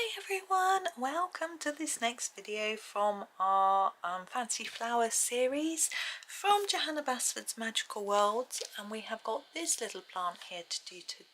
Hi everyone, welcome to this next video from our Fancy Flowers series from Johanna Basford's Magical Worlds, and we have got this little plant here to do today.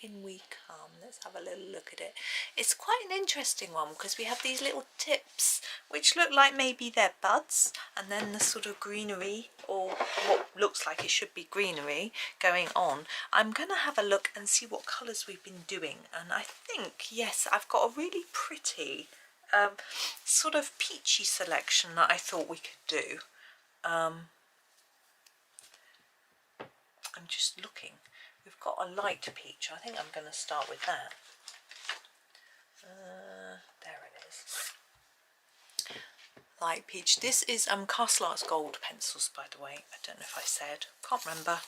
In we come. Let's have a little look at it. It's quite an interesting one because we have these little tips which look like maybe they're buds, and then the sort of greenery, or what looks like it should be greenery, going on. I'm going to have a look and see what colours we've been doing, and I think, yes, I've got a really pretty sort of peachy selection that I thought we could do. I'm just looking. We've got a light peach. I think I'm going to start with that. There it is. Light peach. This is Castle Arts Gold pencils, by the way. I don't know if I said. Can't remember.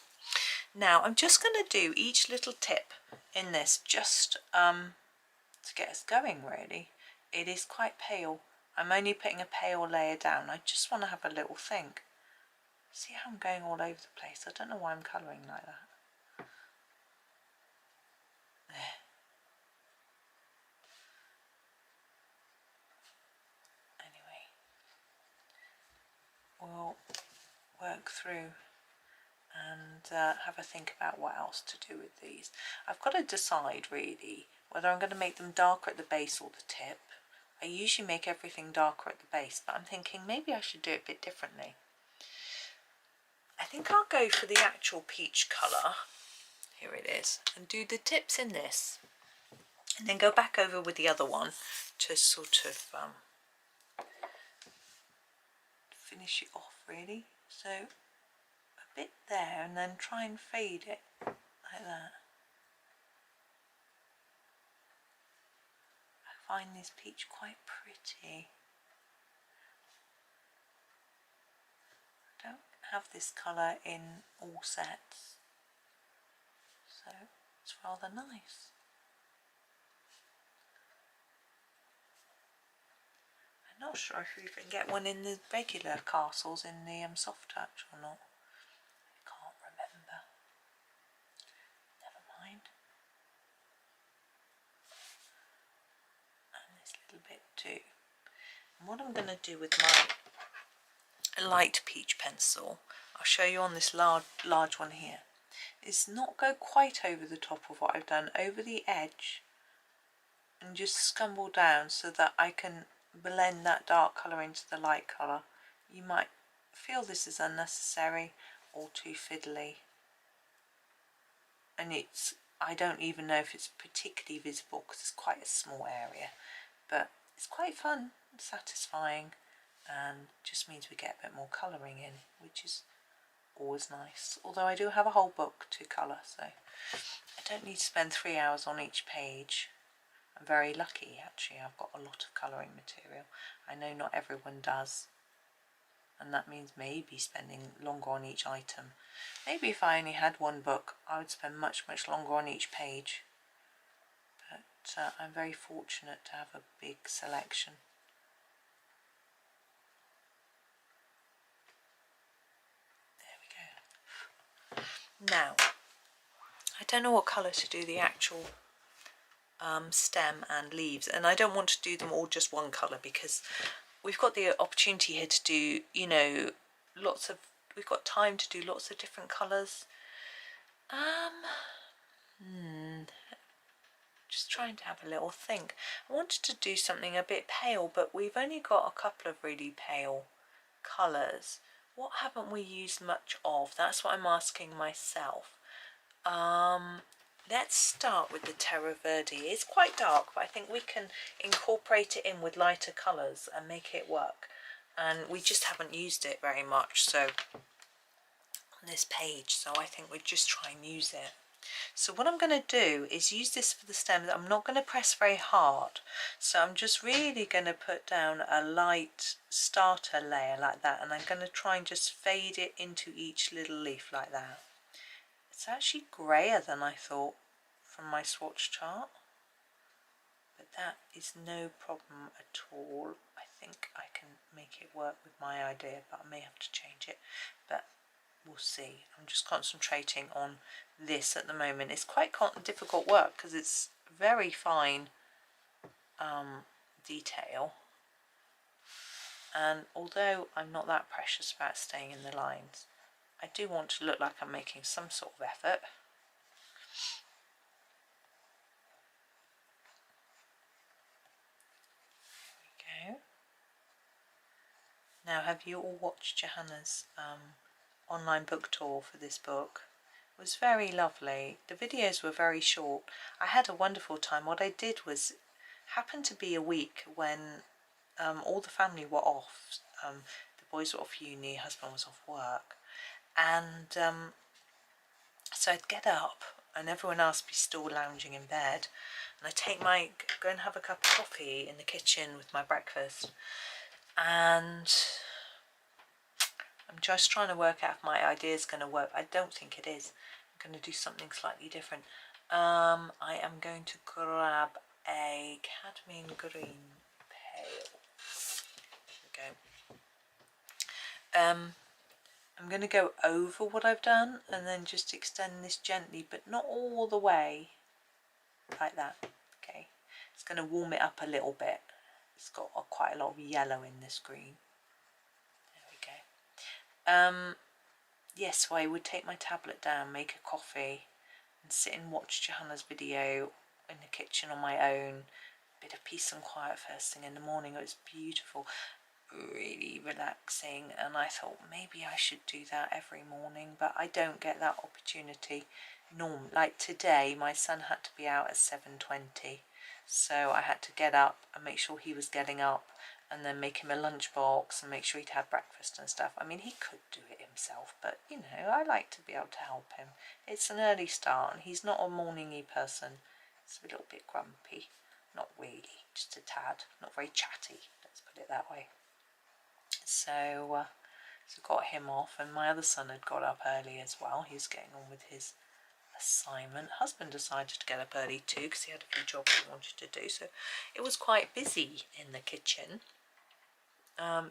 Now I'm just going to do each little tip in this just to get us going, really. It is quite pale. I'm only putting a pale layer down. I just want to have a little think. See how I'm going all over the place? I don't know why I'm colouring like that. There. Anyway, we'll work through and have a think about what else to do with these. I've got to decide really whether I'm going to make them darker at the base or the tip. I usually make everything darker at the base, but I'm thinking maybe I should do it a bit differently. I think I'll go for the actual peach colour, here it is, and do the tips in this, and then go back over with the other one to sort of finish it off really. So a bit there, and then try and fade it like that. I find this peach quite pretty. I don't have this colour in all sets, so it's rather nice. I'm not sure if you can get one in the regular castles in the soft touch or not. I can't remember. Never mind. And this little bit too. And what I'm going to do with my light peach pencil, I'll show you on this large one here, is not go quite over the top of what I've done, over the edge, and just scumble down so that I can blend that dark colour into the light colour. You might feel this is unnecessary or too fiddly, and I don't even know if it's particularly visible because it's quite a small area, but it's quite fun and satisfying, and just means we get a bit more colouring in, which is always nice. Although I do have a whole book to colour, so I don't need to spend 3 hours on each page. I'm very lucky actually, I've got a lot of colouring material. I know not everyone does, and that means maybe spending longer on each item. Maybe if I only had one book I would spend much longer on each page, but I'm very fortunate to have a big selection. There we go. Now I don't know what colour to do the actual stem and leaves, and I don't want to do them all just one colour because we've got the opportunity here to do, you know, we've got time to do lots of different colours. Just trying to have a little think. I wanted to do something a bit pale, but we've only got a couple of really pale colours. What haven't we used much of? That's what I'm asking myself. Let's start with the terre verde. It's quite dark, but I think we can incorporate it in with lighter colours and make it work. And we just haven't used it very much so on this page, so I think we'd just try and use it. So what I'm going to do is use this for the stems. I'm not going to press very hard, so I'm just really going to put down a light starter layer like that, and I'm going to try and just fade it into each little leaf like that. It's actually greyer than I thought from my swatch chart, but that is no problem at all. I think I can make it work with my idea, but I may have to change it, but we'll see. I'm just concentrating on this at the moment. It's quite difficult work because it's very fine detail. And although I'm not that precious about staying in the lines, I do want to look like I'm making some sort of effort. There we go. Now, have you all watched Johanna's online book tour for this book? It was very lovely. The videos were very short. I had a wonderful time. What I did was, happened to be a week when all the family were off. The boys were off uni, husband was off work, and so I'd get up and everyone else be still lounging in bed, and I go and have a cup of coffee in the kitchen with my breakfast, and I'm just trying to work out if my idea is going to work. I don't think it is. I'm going to do something slightly different. I am going to grab a cadmium green pail. There we go. I'm going to go over what I've done and then just extend this gently, but not all the way, like that. Okay, it's going to warm it up a little bit. It's got quite a lot of yellow in this green. There we go. Yes, so I would take my tablet down, make a coffee, and sit and watch Johanna's video in the kitchen on my own. Bit of peace and quiet first thing in the morning. It was beautiful, really relaxing, and I thought maybe I should do that every morning, but I don't get that opportunity. Like today, my son had to be out at 7:20, so I had to get up and make sure he was getting up, and then make him a lunchbox and make sure he'd had breakfast and stuff. I mean, he could do it himself, but you know, I like to be able to help him. It's an early start, and he's not a morningy person. He's a little bit grumpy. Not really, just a tad. Not very chatty, let's put it that way. So got him off, and my other son had got up early as well. He was getting on with his assignment. Husband decided to get up early too because he had a few jobs he wanted to do, so it was quite busy in the kitchen.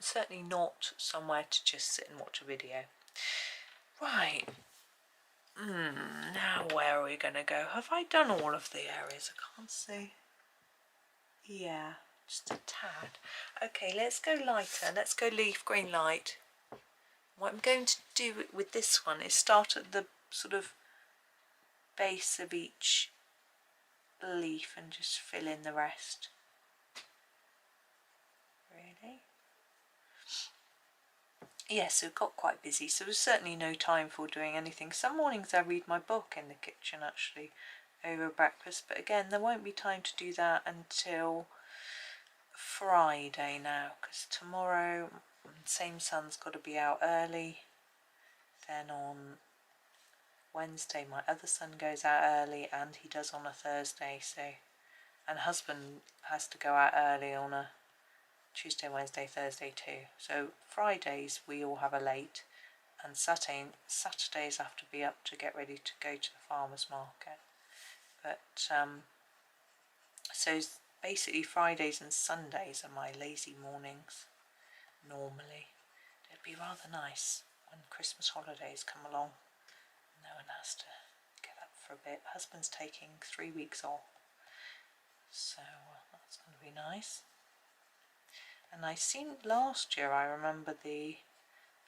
Certainly not somewhere to just sit and watch a video. Right, now where are we going to go? Have I done all of the areas? I can't see. Yeah, just a tad. Okay, let's go lighter. Let's go leaf green light. What I'm going to do with this one is start at the sort of base of each leaf and just fill in the rest. Really? Yes, it got quite busy, so there's certainly no time for doing anything. Some mornings I read my book in the kitchen actually over breakfast, but again there won't be time to do that until Friday now, because tomorrow same son's got to be out early, then on Wednesday my other son goes out early, and he does on a Thursday, so, and husband has to go out early on a Tuesday, Wednesday, Thursday too. So Fridays we all have a late, and Saturdays have to be up to get ready to go to the farmer's market. But so basically Fridays and Sundays are my lazy mornings normally. It'd be rather nice when Christmas holidays come along. No one has to get up for a bit. Husband's taking 3 weeks off, so that's going to be nice. And I seen last year, I remember the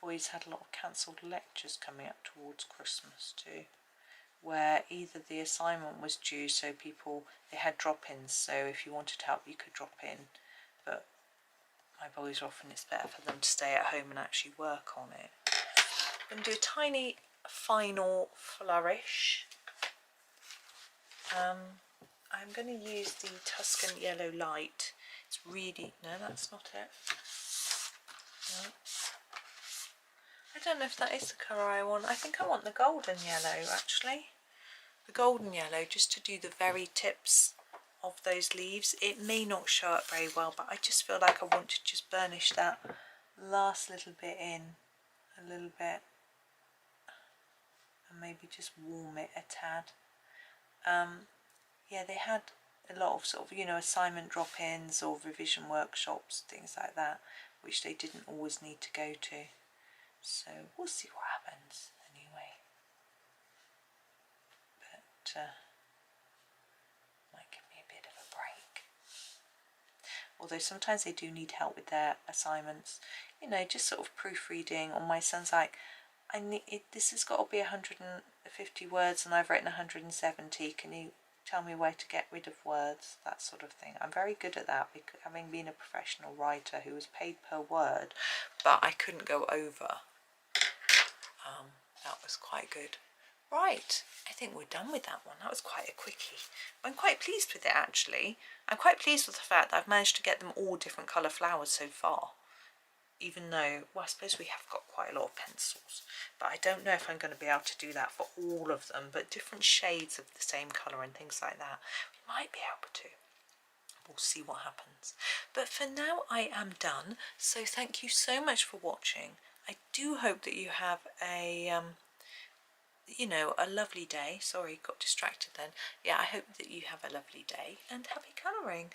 boys had a lot of cancelled lectures coming up towards Christmas too, where either the assignment was due, so they had drop-ins, so if you wanted help you could drop in, but my boys are often, it's better for them to stay at home and actually work on it. I'm going to do a tiny final flourish. I'm going to use the Tuscan Yellow Light. It's really, no, that's not it. No. I don't know if that is the colour I want. I think I want the golden yellow actually. The golden yellow, just to do the very tips of those leaves. It may not show up very well, but I just feel like I want to just burnish that last little bit in a little bit, and maybe just warm it a tad. Yeah, they had a lot of sort of, you know, assignment drop-ins or revision workshops, things like that, which they didn't always need to go to. So we'll see what happens anyway. But might give me a bit of a break. although sometimes they do need help with their assignments, you know, just sort of proofreading. Or my son's like, this has got to be 150 words and I've written 170, can you tell me where to get rid of words, that sort of thing. I'm very good at that, because having been a professional writer who was paid per word, but I couldn't go over. That was quite good. Right, I think we're done with that one. That was quite a quickie. I'm quite pleased with it, actually. I'm quite pleased with the fact that I've managed to get them all different colour flowers so far. Even though, well, I suppose we have got quite a lot of pencils, but I don't know if I'm going to be able to do that for all of them, but different shades of the same colour and things like that, we might be able to. We'll see what happens. But for now, I am done. So thank you so much for watching. I do hope that you have a, you know, a lovely day. Sorry, got distracted then. Yeah, I hope that you have a lovely day and happy colouring.